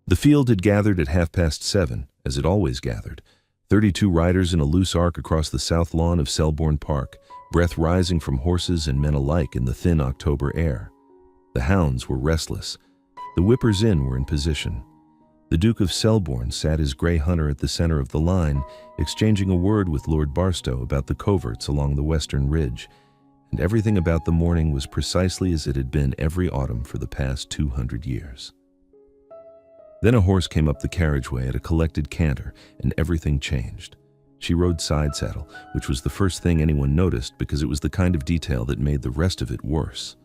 The field had gathered at 7:30, as it always gathered. 32 riders in a loose arc across the south lawn of Selborne Park, breath rising from horses and men alike in the thin October air. The hounds were restless. The whippers-in were in position. The Duke of Selborne sat his grey hunter at the center of the line, exchanging a word with Lord Barstow about the coverts along the western ridge, and everything about the morning was precisely as it had been every autumn for the past 200 years. Then a horse came up the carriageway at a collected canter, and everything changed. She rode side saddle, which was the first thing anyone noticed because it was the kind of detail that made the rest of it worse.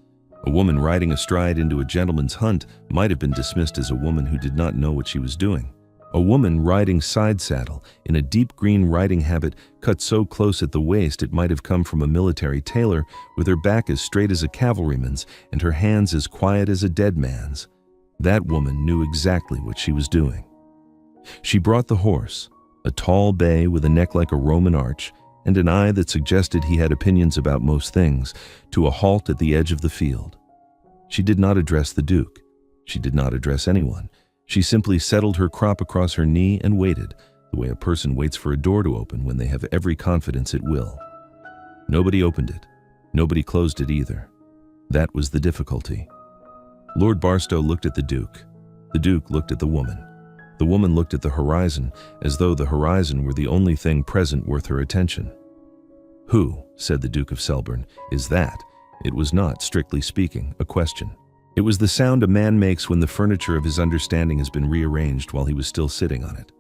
A woman riding astride into a gentleman's hunt might have been dismissed as a woman who did not know what she was doing. A woman riding side saddle in a deep green riding habit cut so close at the waist it might have come from a military tailor, with her back as straight as a cavalryman's and her hands as quiet as a dead man's. That woman knew exactly what she was doing. She brought the horse, a tall bay with a neck like a Roman arch and an eye that suggested he had opinions about most things, to a halt at the edge of the field. She did not address the Duke. She did not address anyone. She simply settled her crop across her knee and waited, the way a person waits for a door to open when they have every confidence it will. Nobody opened it. Nobody closed it either. That was the difficulty. Lord Barstow looked at the Duke. The Duke looked at the woman. The woman looked at the horizon, as though the horizon were the only thing present worth her attention. "Who," said the Duke of Selborne, "is that?" It was not, strictly speaking, a question. It was the sound a man makes when the furniture of his understanding has been rearranged while he was still sitting on it.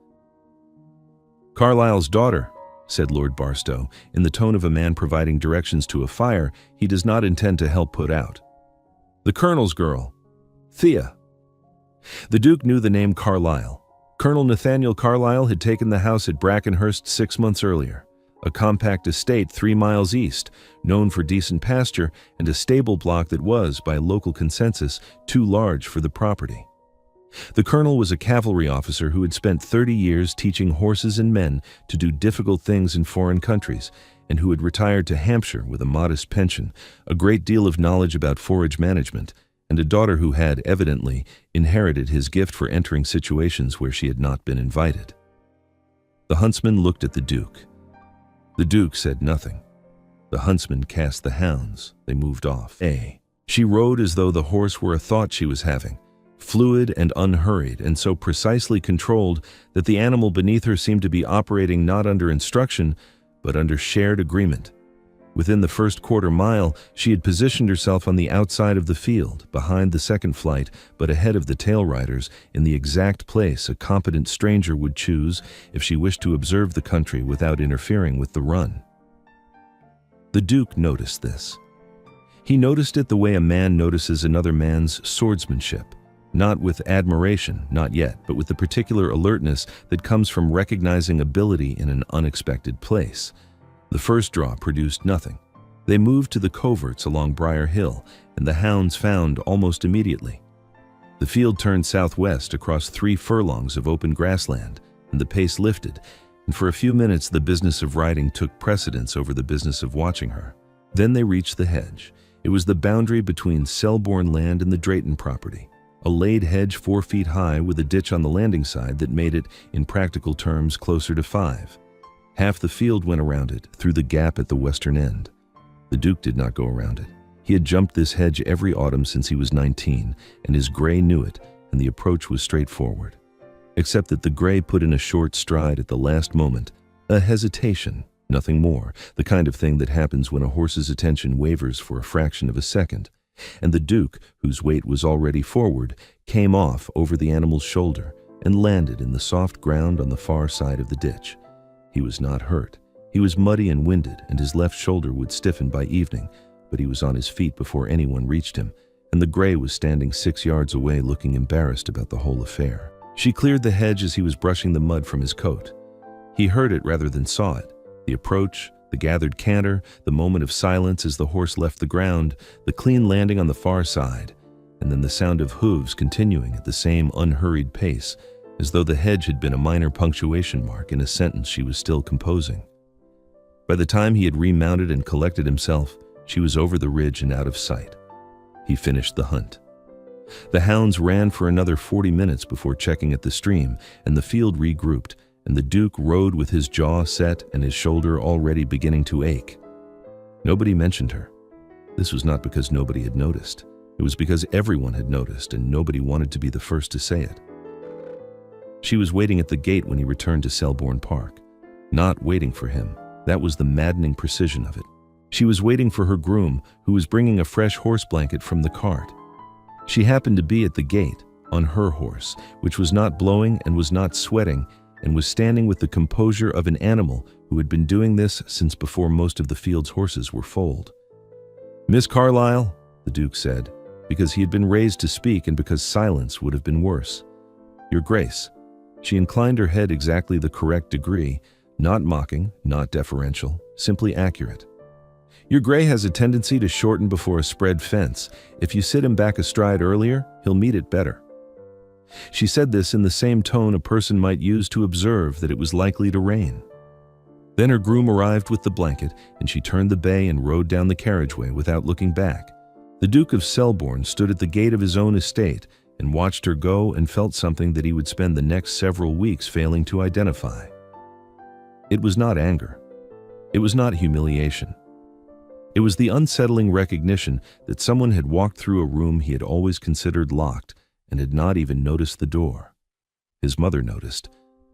"Carlyle's daughter," said Lord Barstow, in the tone of a man providing directions to a fire he does not intend to help put out. "The Colonel's girl, Thea." The Duke knew the name Carlyle. Colonel Nathaniel Carlyle had taken the house at Brackenhurst 6 months earlier, a compact estate 3 miles east, known for decent pasture and a stable block that was, by local consensus, too large for the property. The colonel was a cavalry officer who had spent 30 years teaching horses and men to do difficult things in foreign countries, and who had retired to Hampshire with a modest pension, a great deal of knowledge about forage management, and a daughter who had, evidently, inherited his gift for entering situations where she had not been invited. The huntsman looked at the Duke. The Duke said nothing. The huntsman cast the hounds. They moved off. She rode as though the horse were a thought she was having, fluid and unhurried, and so precisely controlled that the animal beneath her seemed to be operating not under instruction, but under shared agreement. Within the first quarter mile, she had positioned herself on the outside of the field, behind the second flight, but ahead of the tail riders, in the exact place a competent stranger would choose if she wished to observe the country without interfering with the run. The Duke noticed this. He noticed it the way a man notices another man's swordsmanship, not with admiration, not yet, but with the particular alertness that comes from recognizing ability in an unexpected place. The first draw produced nothing. They moved to the coverts along Briar Hill, and the hounds found almost immediately. The field turned southwest across 3 furlongs of open grassland, and the pace lifted, and for a few minutes the business of riding took precedence over the business of watching her. Then they reached the hedge. It was the boundary between Selborne land and the Drayton property, a laid hedge 4 feet high with a ditch on the landing side that made it, in practical terms, closer to 5. Half the field went around it, through the gap at the western end. The Duke did not go around it. He had jumped this hedge every autumn since he was 19, and his gray knew it, and the approach was straightforward. Except that the gray put in a short stride at the last moment, a hesitation, nothing more, the kind of thing that happens when a horse's attention wavers for a fraction of a second, and the Duke, whose weight was already forward, came off over the animal's shoulder and landed in the soft ground on the far side of the ditch. He was not hurt. He was muddy and winded, and his left shoulder would stiffen by evening, but he was on his feet before anyone reached him, and the gray was standing 6 yards away looking embarrassed about the whole affair. She cleared the hedge as he was brushing the mud from his coat. He heard it rather than saw it. The approach, the gathered canter, the moment of silence as the horse left the ground, the clean landing on the far side, and then the sound of hooves continuing at the same unhurried pace, as though the hedge had been a minor punctuation mark in a sentence she was still composing. By the time he had remounted and collected himself, she was over the ridge and out of sight. He finished the hunt. The hounds ran for another 40 minutes before checking at the stream, and the field regrouped, and the Duke rode with his jaw set and his shoulder already beginning to ache. Nobody mentioned her. This was not because nobody had noticed. It was because everyone had noticed, and nobody wanted to be the first to say it. She was waiting at the gate when he returned to Selborne Park. Not waiting for him. That was the maddening precision of it. She was waiting for her groom, who was bringing a fresh horse blanket from the cart. She happened to be at the gate, on her horse, which was not blowing and was not sweating, and was standing with the composure of an animal who had been doing this since before most of the field's horses were foaled. "Miss Carlyle," the Duke said, because he had been raised to speak and because silence would have been worse. "Your Grace." She inclined her head exactly the correct degree, not mocking, not deferential, simply accurate. "Your Grey has a tendency to shorten before a spread fence. If you sit him back a stride earlier, he'll meet it better." She said this in the same tone a person might use to observe that it was likely to rain. Then her groom arrived with the blanket, and she turned the bay and rode down the carriageway without looking back. The Duke of Selborne stood at the gate of his own estate and watched her go and felt something that he would spend the next several weeks failing to identify. It was not anger. It was not humiliation. It was the unsettling recognition that someone had walked through a room he had always considered locked and had not even noticed the door. His mother noticed.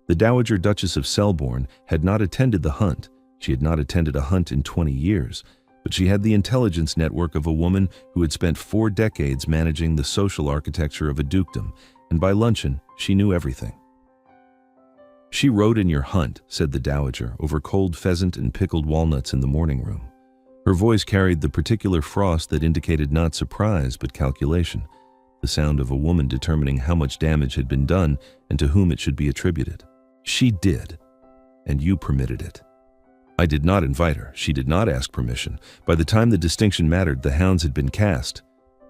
The Dowager Duchess of Selborne had not attended the hunt. She had not attended a hunt in 20 years, but she had the intelligence network of a woman who had spent 4 decades managing the social architecture of a dukedom, and by luncheon, she knew everything. "She rode in your hunt," said the Dowager, over cold pheasant and pickled walnuts in the morning room. Her voice carried the particular frost that indicated not surprise but calculation, the sound of a woman determining how much damage had been done and to whom it should be attributed. "She did, and you permitted it." "I did not invite her. She did not ask permission. By the time the distinction mattered, the hounds had been cast.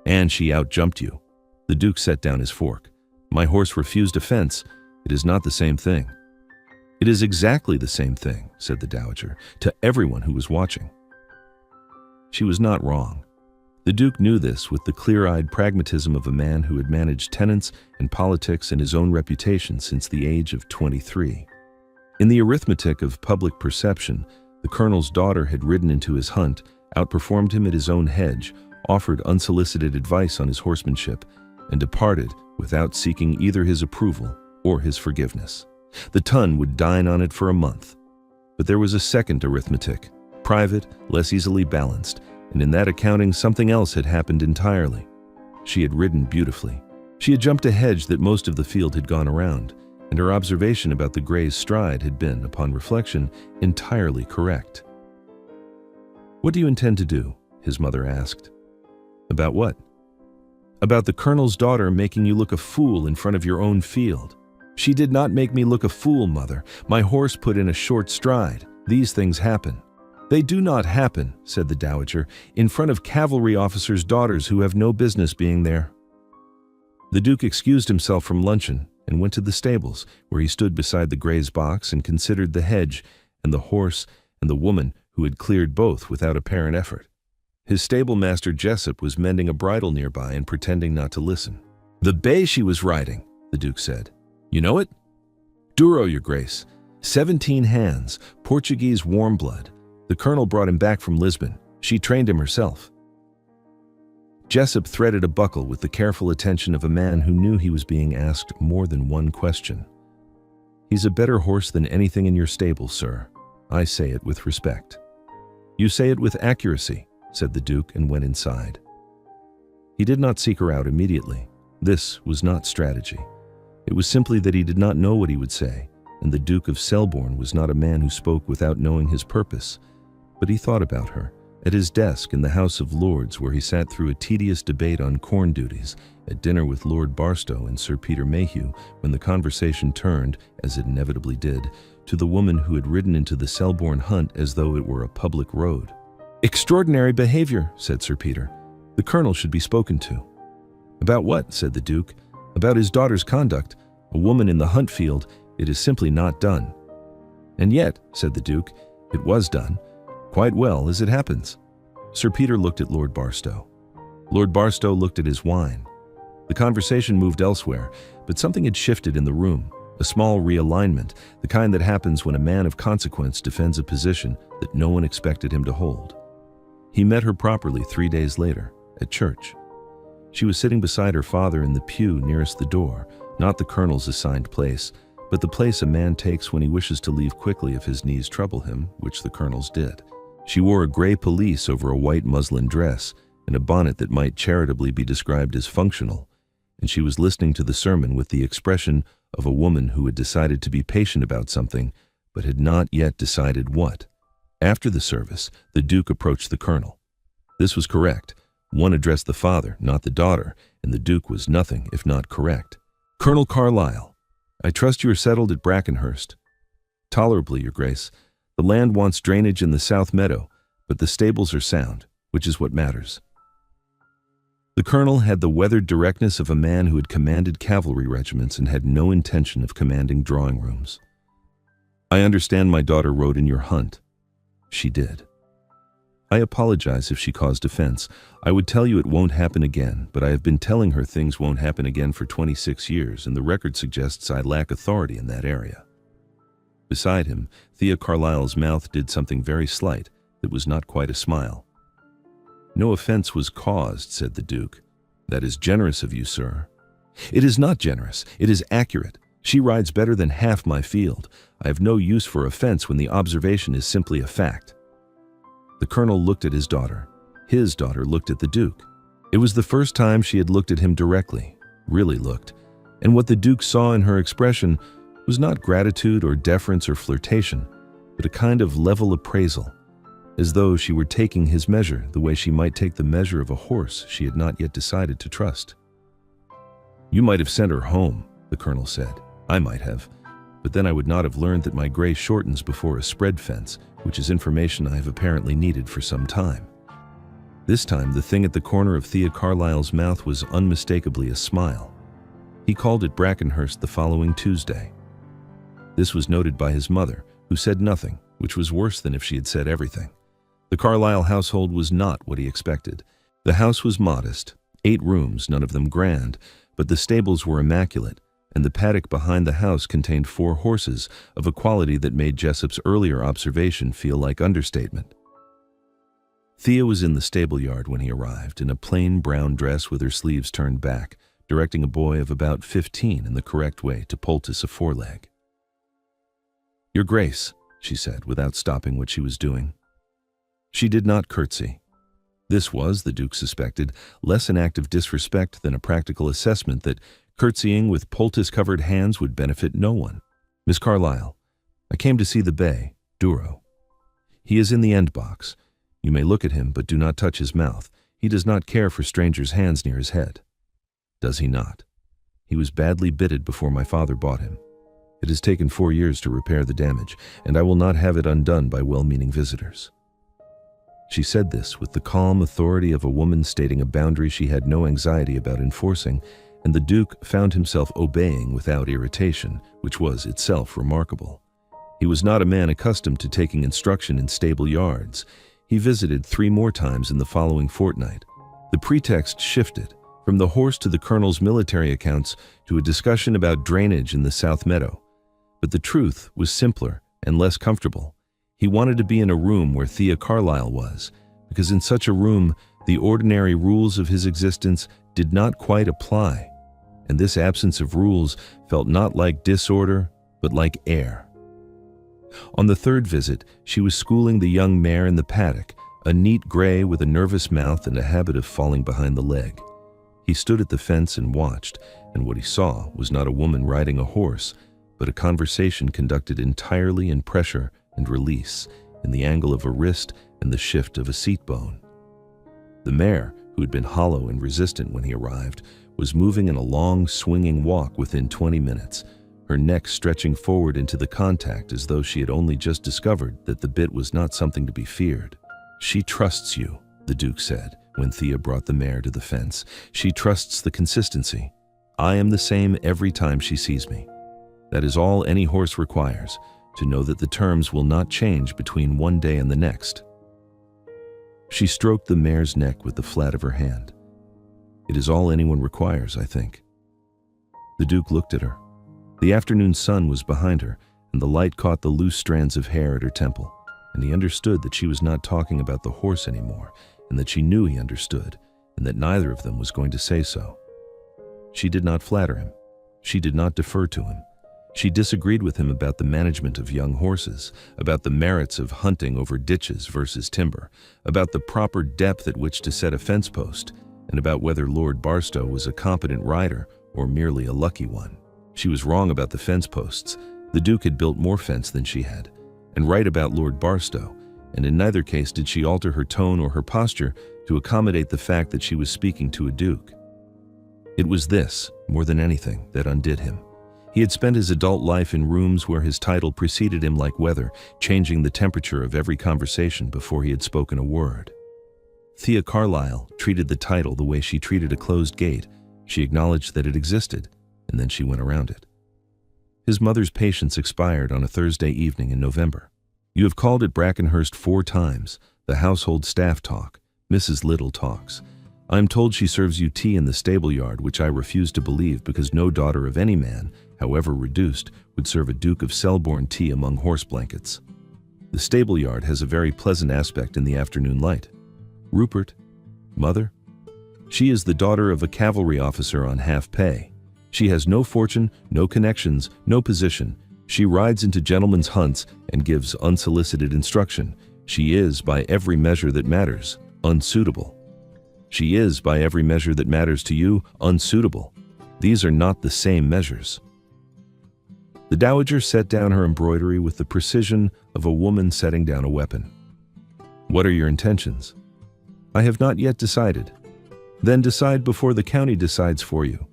And she outjumped you." The Duke set down his fork. "My horse refused a fence. It is not the same thing." "It is exactly the same thing," said the Dowager, to everyone who was watching. She was not wrong. The Duke knew this with the clear-eyed pragmatism of a man who had managed tenants and politics and his own reputation since the age of 23. In the arithmetic of public perception, the colonel's daughter had ridden into his hunt, outperformed him at his own hedge, offered unsolicited advice on his horsemanship, and departed without seeking either his approval or his forgiveness. The ton would dine on it for a month. But there was a second arithmetic, private, less easily balanced, and in that accounting something else had happened entirely. She had ridden beautifully. She had jumped a hedge that most of the field had gone around, and her observation about the Grey's stride had been, upon reflection, entirely correct. "What do you intend to do?" his mother asked. "About what?" "About the colonel's daughter making you look a fool in front of your own field." "She did not make me look a fool, mother. My horse put in a short stride. These things happen." "They do not happen," said the Dowager, "in front of cavalry officers' daughters who have no business being there." The Duke excused himself from luncheon and went to the stables, where he stood beside the Grey's box and considered the hedge and the horse and the woman who had cleared both without apparent effort. His stable master Jessup was mending a bridle nearby and pretending not to listen. "The bay she was riding," the Duke said. "You know it?" "Douro, your Grace. 17 hands, Portuguese warm blood. The colonel brought him back from Lisbon. She trained him herself." Jessup threaded a buckle with the careful attention of a man who knew he was being asked more than one question. "He's a better horse than anything in your stable, sir. I say it with respect." "You say it with accuracy," said the Duke and went inside. He did not seek her out immediately. This was not strategy. It was simply that he did not know what he would say, and the Duke of Selborne was not a man who spoke without knowing his purpose. But he thought about her, at his desk in the House of Lords, where he sat through a tedious debate on corn duties, at dinner with Lord Barstow and Sir Peter Mayhew, when the conversation turned, as it inevitably did, to the woman who had ridden into the Selborne hunt as though it were a public road. "Extraordinary behavior," said Sir Peter. "The colonel should be spoken to." "About what?" said the Duke. "About his daughter's conduct. A woman in the hunt field. It is simply not done." "And yet," said the Duke, "it was done. Quite well, as it happens." Sir Peter looked at Lord Barstow. Lord Barstow looked at his wine. The conversation moved elsewhere, but something had shifted in the room, a small realignment, the kind that happens when a man of consequence defends a position that no one expected him to hold. He met her properly 3 days later, at church. She was sitting beside her father in the pew nearest the door, not the colonel's assigned place, but the place a man takes when he wishes to leave quickly if his knees trouble him, which the colonel's did. She wore a gray pelisse over a white muslin dress and a bonnet that might charitably be described as functional, and she was listening to the sermon with the expression of a woman who had decided to be patient about something, but had not yet decided what. After the service, the Duke approached the colonel. This was correct. One addressed the father, not the daughter, and the Duke was nothing if not correct. "Colonel Carlyle, I trust you are settled at Brackenhurst." "Tolerably, Your Grace. The land wants drainage in the south meadow, but the stables are sound, which is what matters." The colonel had the weathered directness of a man who had commanded cavalry regiments and had no intention of commanding drawing rooms. "I understand my daughter rode in your hunt." "She did." "I apologize if she caused offense. I would tell you it won't happen again, but I have been telling her things won't happen again for 26 years, and the record suggests I lack authority in that area." Beside him, Thea Carlyle's mouth did something very slight that was not quite a smile. "No offense was caused," said the Duke. "That is generous of you, sir." "It is not generous. It is accurate. She rides better than half my field. I have no use for offense when the observation is simply a fact." The colonel looked at his daughter. His daughter looked at the Duke. It was the first time she had looked at him directly, really looked, and what the Duke saw in her expression was not gratitude or deference or flirtation, but a kind of level appraisal, as though she were taking his measure the way she might take the measure of a horse she had not yet decided to trust. "You might have sent her home," the colonel said. "I might have, but then I would not have learned that my gray shortens before a spread fence, which is information I have apparently needed for some time." This time, the thing at the corner of Thea Carlyle's mouth was unmistakably a smile. He called at Brackenhurst the following Tuesday. This was noted by his mother, who said nothing, which was worse than if she had said everything. The Carlyle household was not what he expected. The house was modest, 8 rooms, none of them grand, but the stables were immaculate, and the paddock behind the house contained 4 horses of a quality that made Jessup's earlier observation feel like understatement. Thea was in the stable yard when he arrived, in a plain brown dress with her sleeves turned back, directing a boy of about 15 in the correct way to poultice a foreleg. "Your Grace," she said, without stopping what she was doing. She did not curtsy. This was, the Duke suspected, less an act of disrespect than a practical assessment that curtsying with poultice-covered hands would benefit no one. "Miss Carlyle, I came to see the bay, Duro. He is in the end box. You may look at him, but do not touch his mouth. He does not care for strangers' hands near his head." "Does he not? He was badly bitted before my father bought him. It has taken 4 years to repair the damage, and I will not have it undone by well-meaning visitors." She said this with the calm authority of a woman stating a boundary she had no anxiety about enforcing, and the Duke found himself obeying without irritation, which was itself remarkable. He was not a man accustomed to taking instruction in stable yards. He visited 3 more times in the following fortnight. The pretext shifted from the horse to the colonel's military accounts to a discussion about drainage in the South Meadow. But the truth was simpler and less comfortable. He wanted to be in a room where Thea Carlyle was, because in such a room, the ordinary rules of his existence did not quite apply, and this absence of rules felt not like disorder, but like air. On the 3rd visit, she was schooling the young mare in the paddock, a neat gray with a nervous mouth and a habit of falling behind the leg. He stood at the fence and watched, and what he saw was not a woman riding a horse, but a conversation conducted entirely in pressure and release, in the angle of a wrist and the shift of a seat bone. The mare, who had been hollow and resistant when he arrived, was moving in a long, swinging walk within 20 minutes, her neck stretching forward into the contact as though she had only just discovered that the bit was not something to be feared. "She trusts you," the Duke said, when Thea brought the mare to the fence. "She trusts the consistency. I am the same every time she sees me. That is all any horse requires, to know that the terms will not change between one day and the next." She stroked the mare's neck with the flat of her hand. It is all anyone requires, I think." The Duke looked at her. The afternoon sun was behind her, and the light caught the loose strands of hair at her temple, and he understood that she was not talking about the horse anymore, and that she knew he understood, and that neither of them was going to say so. She did not flatter him. She did not defer to him. She disagreed with him about the management of young horses, about the merits of hunting over ditches versus timber, about the proper depth at which to set a fence post, and about whether Lord Barstow was a competent rider or merely a lucky one. She was wrong about the fence posts. The Duke had built more fence than she had, and right about Lord Barstow, and in neither case did she alter her tone or her posture to accommodate the fact that she was speaking to a duke. It was this, more than anything, that undid him. He had spent his adult life in rooms where his title preceded him like weather, changing the temperature of every conversation before he had spoken a word. Thea Carlyle treated the title the way she treated a closed gate. She acknowledged that it existed, and then she went around it. His mother's patience expired on a Thursday evening in November. "You have called at Brackenhurst 4 times. The household staff talk. Mrs. Little talks. I am told she serves you tea in the stable yard, which I refuse to believe because no daughter of any man, however reduced, would serve a Duke of Selborne tea among horse blankets. The stable yard has a very pleasant aspect in the afternoon light. Rupert, mother? She is the daughter of a cavalry officer on half pay. She has no fortune, no connections, no position. She rides into gentlemen's hunts and gives unsolicited instruction. She is, by every measure that matters, unsuitable. She is, by every measure that matters to you, unsuitable. These are not the same measures." The dowager set down her embroidery with the precision of a woman setting down a weapon. "What are your intentions?" "I have not yet decided." "Then decide before the county decides for you."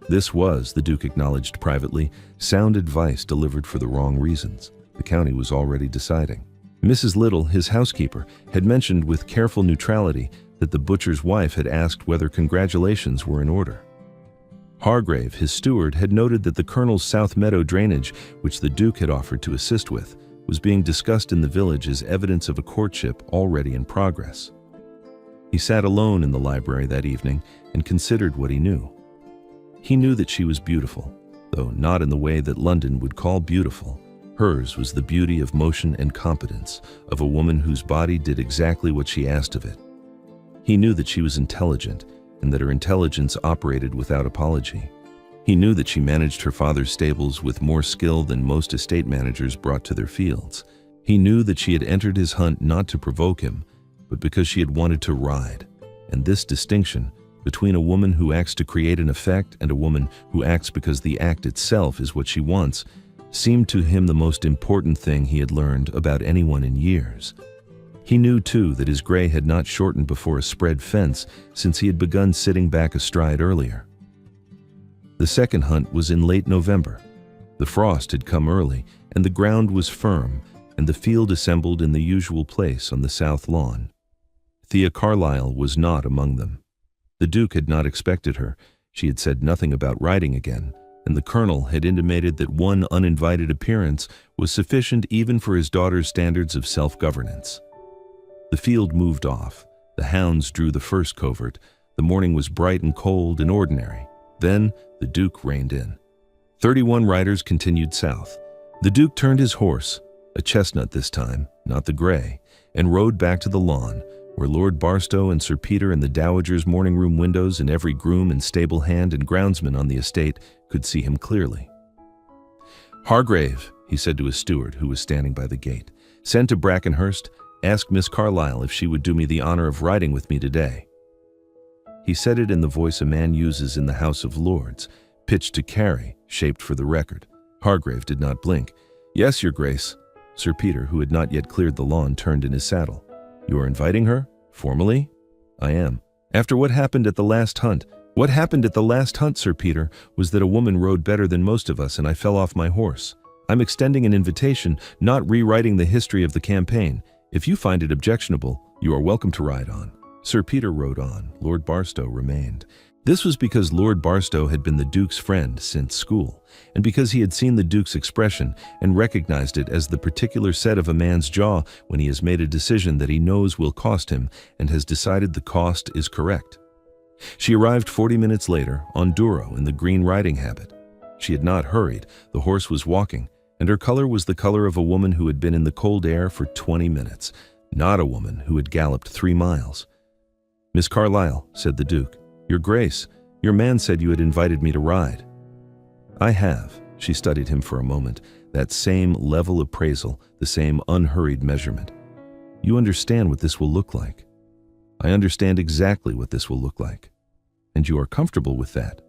This was, the Duke acknowledged privately, sound advice delivered for the wrong reasons. The county was already deciding. Mrs. Little, his housekeeper, had mentioned with careful neutrality that the butcher's wife had asked whether congratulations were in order. Hargrave, his steward, had noted that the Colonel's South Meadow drainage, which the Duke had offered to assist with, was being discussed in the village as evidence of a courtship already in progress. He sat alone in the library that evening and considered what he knew. He knew that she was beautiful, though not in the way that London would call beautiful. Hers was the beauty of motion and competence, of a woman whose body did exactly what she asked of it. He knew that she was intelligent, and that her intelligence operated without apology. He knew that she managed her father's stables with more skill than most estate managers brought to their fields. He knew that she had entered his hunt not to provoke him, but because she had wanted to ride, and this distinction between a woman who acts to create an effect and a woman who acts because the act itself is what she wants seemed to him the most important thing he had learned about anyone in years. He knew, too, that his gray had not shortened before a spread fence since he had begun sitting back astride earlier. The second hunt was in late November. The frost had come early, and the ground was firm, and the field assembled in the usual place on the south lawn. Thea Carlyle was not among them. The Duke had not expected her. She had said nothing about riding again, and the Colonel had intimated that one uninvited appearance was sufficient even for his daughter's standards of self-governance. The field moved off. The hounds drew the first covert. The morning was bright and cold and ordinary. Then the Duke reined in. 31 riders continued south. The Duke turned his horse, a chestnut this time, not the gray, and rode back to the lawn, where Lord Barstow and Sir Peter and the Dowager's morning room windows and every groom and stable hand and groundsman on the estate could see him clearly. "Hargrave," he said to his steward, who was standing by the gate, "send to Brackenhurst, ask Miss Carlyle if she would do me the honor of riding with me today." He said it in the voice a man uses in the House of Lords, pitched to carry, shaped for the record. Hargrave did not blink. "Yes, Your Grace." Sir Peter, who had not yet cleared the lawn, turned in his saddle. "You are inviting her? Formally?" "I am." "After what happened at the last hunt?" "What happened at the last hunt, Sir Peter, was that a woman rode better than most of us and I fell off my horse. I'm extending an invitation, not rewriting the history of the campaign. If you find it objectionable, you are welcome to ride on." Sir Peter rode on. Lord Barstow remained. This was because Lord Barstow had been the Duke's friend since school, and because he had seen the Duke's expression and recognized it as the particular set of a man's jaw when he has made a decision that he knows will cost him and has decided the cost is correct. She arrived 40 minutes later on Duro in the green riding habit. She had not hurried, the horse was walking, and her color was the color of a woman who had been in the cold air for 20 minutes, not a woman who had galloped 3 miles. "Miss Carlyle," said the Duke, "Your Grace, your man said you had invited me to ride." "I have." She studied him for a moment, that same level appraisal, the same unhurried measurement. "You understand what this will look like." "I understand exactly what this will look like." "And you are comfortable with that?"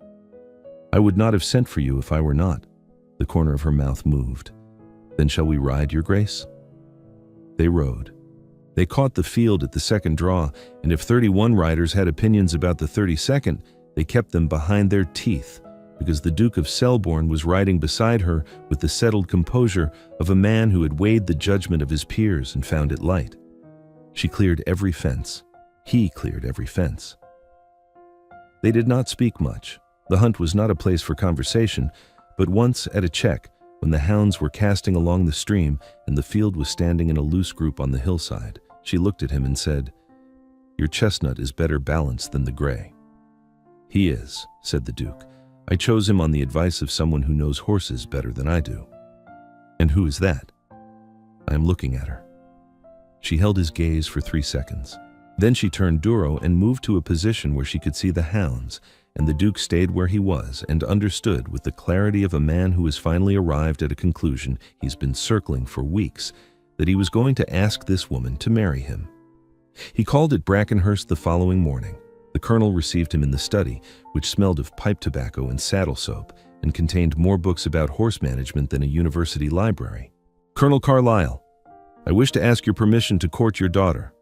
"I would not have sent for you if I were not." The corner of her mouth moved. "Then shall we ride, Your Grace?" They rode. They caught the field at the second draw, and if 31 riders had opinions about the 32nd, they kept them behind their teeth, because the Duke of Selborne was riding beside her with the settled composure of a man who had weighed the judgment of his peers and found it light. She cleared every fence. He cleared every fence. They did not speak much. The hunt was not a place for conversation, but once at a check, when the hounds were casting along the stream and the field was standing in a loose group on the hillside, she looked at him and said, "Your chestnut is better balanced than the gray." "He is," said the Duke. "I chose him on the advice of someone who knows horses better than I do." "And who is that?" "I am looking at her." She held his gaze for 3 seconds. Then she turned Duro and moved to a position where she could see the hounds, and the Duke stayed where he was and understood with the clarity of a man who has finally arrived at a conclusion he's been circling for weeks, that he was going to ask this woman to marry him. He called at Brackenhurst the following morning. The colonel received him in the study, which smelled of pipe tobacco and saddle soap, and contained more books about horse management than a university library. "Colonel Carlyle, I wish to ask your permission to court your daughter."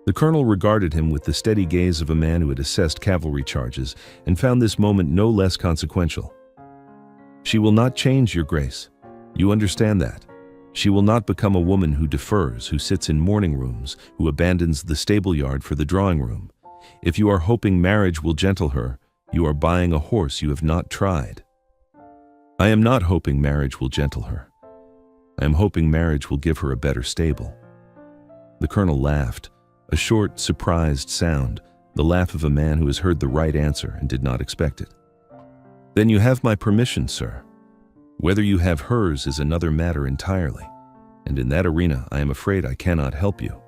The colonel regarded him with the steady gaze of a man who had assessed cavalry charges and found this moment no less consequential. "She will not change, Your Grace. You understand that. She will not become a woman who defers, who sits in morning rooms, who abandons the stable yard for the drawing room. If you are hoping marriage will gentle her, you are buying a horse you have not tried." "I am not hoping marriage will gentle her. I am hoping marriage will give her a better stable." The colonel laughed. A short, surprised sound, the laugh of a man who has heard the right answer and did not expect it. "Then you have my permission, sir. Whether you have hers is another matter entirely, and in that arena I am afraid I cannot help you."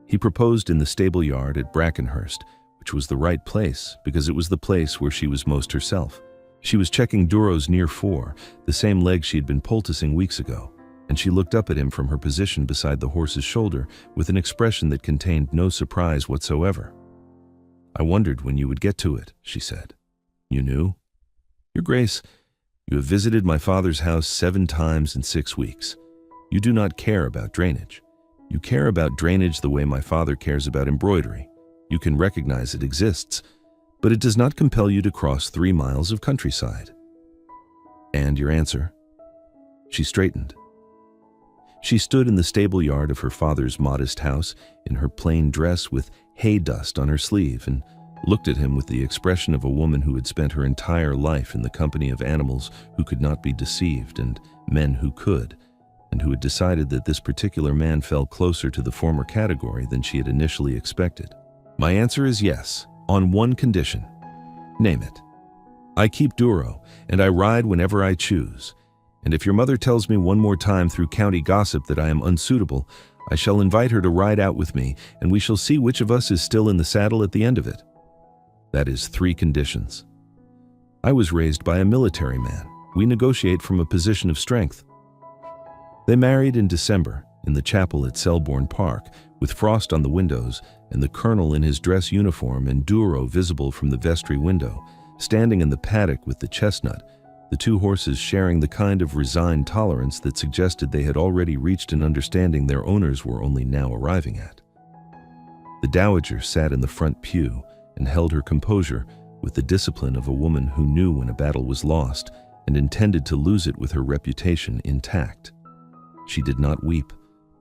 He proposed in the stable yard at Brackenhurst, which was the right place because it was the place where she was most herself. She was checking Duro's near fore, the same leg she had been poulticing weeks ago, and she looked up at him from her position beside the horse's shoulder with an expression that contained no surprise whatsoever. "I wondered when you would get to it," she said. "You knew?" "Your Grace, you have visited my father's house 7 times in 6 weeks. You do not care about drainage. You care about drainage the way my father cares about embroidery. You can recognize it exists, but it does not compel you to cross 3 miles of countryside." "And your answer?" She straightened. She stood in the stable yard of her father's modest house in her plain dress with hay dust on her sleeve and looked at him with the expression of a woman who had spent her entire life in the company of animals who could not be deceived and men who could, and who had decided that this particular man fell closer to the former category than she had initially expected. "My answer is yes, on one condition." "Name it." "I keep Duro, and I ride whenever I choose. And if your mother tells me one more time through county gossip that I am unsuitable, I shall invite her to ride out with me, and we shall see which of us is still in the saddle at the end of it. That is 3 conditions. I was raised by a military man. We negotiate from a position of strength." They married in December, in the chapel at Selborne Park, with frost on the windows, and the colonel in his dress uniform and Duro visible from the vestry window, standing in the paddock with the chestnut, the 2 horses sharing the kind of resigned tolerance that suggested they had already reached an understanding their owners were only now arriving at. The dowager sat in the front pew and held her composure with the discipline of a woman who knew when a battle was lost and intended to lose it with her reputation intact. She did not weep.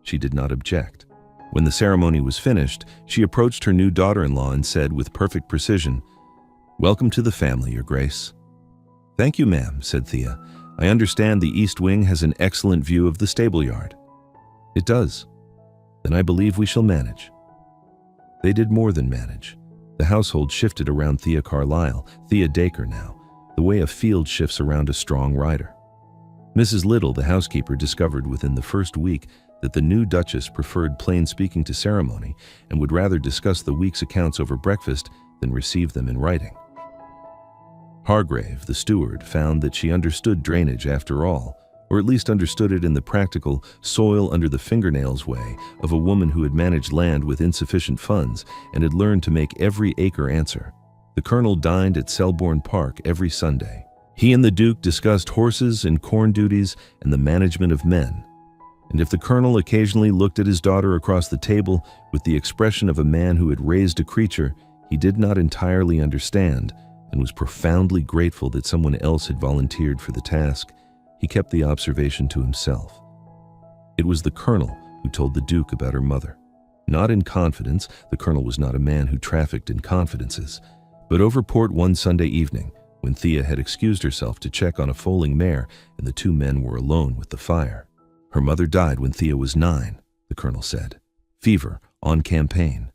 She did not object. When the ceremony was finished, she approached her new daughter-in-law and said with perfect precision, "Welcome to the family, Your Grace." "Thank you, ma'am," said Thea. "I understand the east wing has an excellent view of the stable yard." "It does." "Then I believe we shall manage." They did more than manage. The household shifted around Thea Carlyle, Thea Dacre now, the way a field shifts around a strong rider. Mrs. Little, the housekeeper, discovered within the first week that the new Duchess preferred plain speaking to ceremony and would rather discuss the week's accounts over breakfast than receive them in writing. Hargrave, the steward, found that she understood drainage after all, or at least understood it in the practical, soil under the fingernails way of a woman who had managed land with insufficient funds and had learned to make every acre answer. The Colonel dined at Selborne Park every Sunday. He and the Duke discussed horses and corn duties and the management of men. And if the Colonel occasionally looked at his daughter across the table with the expression of a man who had raised a creature he did not entirely understand and was profoundly grateful that someone else had volunteered for the task, he kept the observation to himself. It was the Colonel who told the Duke about her mother. Not in confidence, the Colonel was not a man who trafficked in confidences, but over port one Sunday evening, when Thea had excused herself to check on a foaling mare and the two men were alone with the fire. Her mother died when Thea was 9, the Colonel said. Fever, on campaign.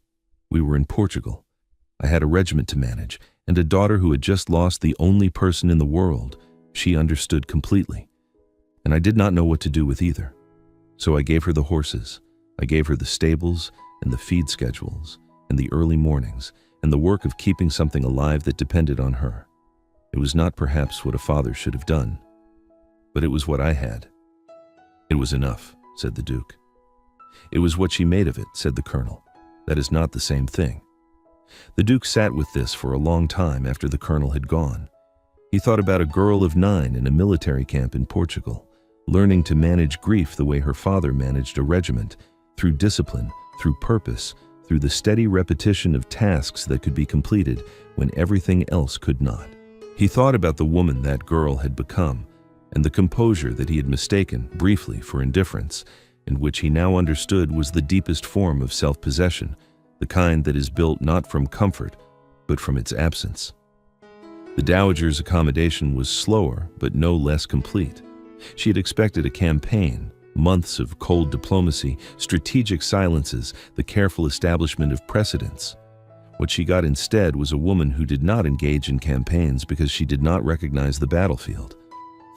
We were in Portugal. I had a regiment to manage, and a daughter who had just lost the only person in the world she understood completely. And I did not know what to do with either. So I gave her the horses. I gave her the stables and the feed schedules and the early mornings and the work of keeping something alive that depended on her. It was not perhaps what a father should have done, but it was what I had. It was enough, said the Duke. It was what she made of it, said the Colonel. That is not the same thing. The Duke sat with this for a long time after the Colonel had gone. He thought about a girl of 9 in a military camp in Portugal, learning to manage grief the way her father managed a regiment, through discipline, through purpose, through the steady repetition of tasks that could be completed when everything else could not. He thought about the woman that girl had become, and the composure that he had mistaken, briefly, for indifference, and which he now understood was the deepest form of self-possession, the kind that is built not from comfort, but from its absence. The Dowager's accommodation was slower, but no less complete. She had expected a campaign, months of cold diplomacy, strategic silences, the careful establishment of precedents. What she got instead was a woman who did not engage in campaigns because she did not recognize the battlefield.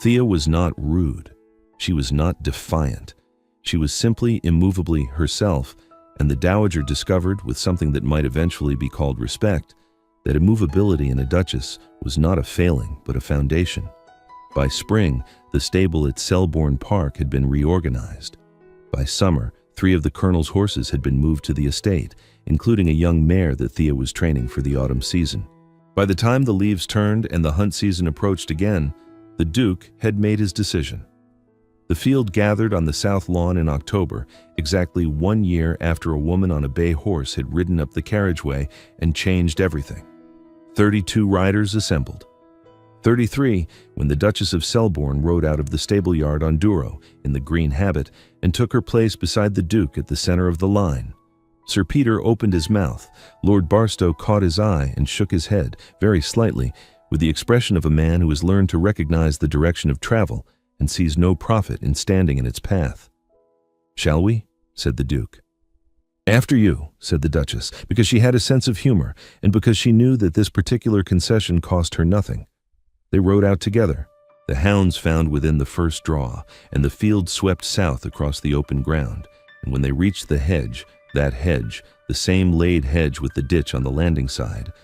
Thea was not rude. She was not defiant. She was simply, immovably herself, and the Dowager discovered, with something that might eventually be called respect, that immovability in a duchess was not a failing but a foundation. By spring, the stable at Selborne Park had been reorganized. By summer, 3 of the Colonel's horses had been moved to the estate, including a young mare that Thea was training for the autumn season. By the time the leaves turned and the hunt season approached again, the Duke had made his decision. The field gathered on the south lawn in October, exactly 1 year after a woman on a bay horse had ridden up the carriageway and changed everything. 32 riders assembled. 33 when the Duchess of Selborne rode out of the stable yard on Douro in the green habit and took her place beside the Duke at the center of the line. Sir Peter opened his mouth. Lord Barstow caught his eye and shook his head, very slightly, with the expression of a man who has learned to recognize the direction of travel and sees no profit in standing in its path. "Shall we?" said the Duke. "After you," said the Duchess, because she had a sense of humor and because she knew that this particular concession cost her nothing. They rode out together. The hounds found within the first draw, and the field swept south across the open ground, and when they reached the hedge, that hedge, the same laid hedge with the ditch on the landing side,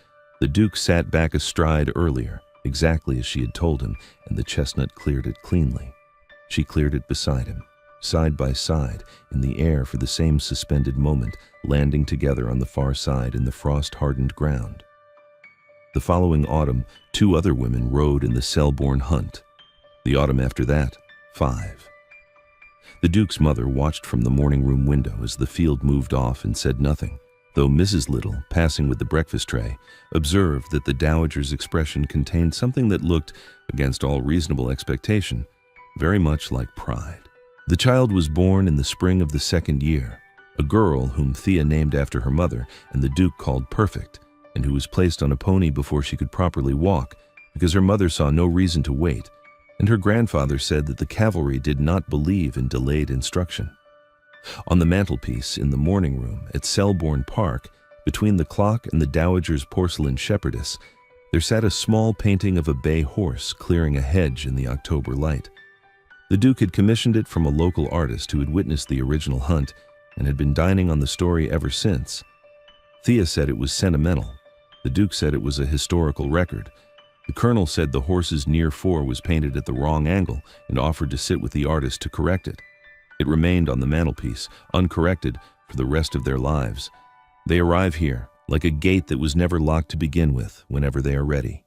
the Duke sat back astride earlier, exactly as she had told him, and the chestnut cleared it cleanly. She cleared it beside him, side by side, in the air for the same suspended moment, landing together on the far side in the frost-hardened ground. The following autumn, 2 other women rode in the Selborne hunt. The autumn after that, 5. The Duke's mother watched from the morning room window as the field moved off and said nothing, though Mrs. Little, passing with the breakfast tray, observed that the Dowager's expression contained something that looked, against all reasonable expectation, very much like pride. The child was born in the spring of the 2nd year, a girl whom Thea named after her mother and the Duke called Perfect, and who was placed on a pony before she could properly walk because her mother saw no reason to wait, and her grandfather said that the cavalry did not believe in delayed instruction. On the mantelpiece in the morning room at Selborne Park, Between the clock and the dowager's porcelain shepherdess, there sat a small painting of a bay horse clearing a hedge in the October light. The Duke had commissioned it from a local artist who had witnessed the original hunt and had been dining on the story ever since. Thea said it was sentimental. The Duke said it was a historical record. The Colonel said the horse's near fore was painted at the wrong angle and offered to sit with the artist to correct it. It remained on the mantelpiece, uncorrected, for the rest of their lives. They arrive here, like a gate that was never locked to begin with, whenever they are ready.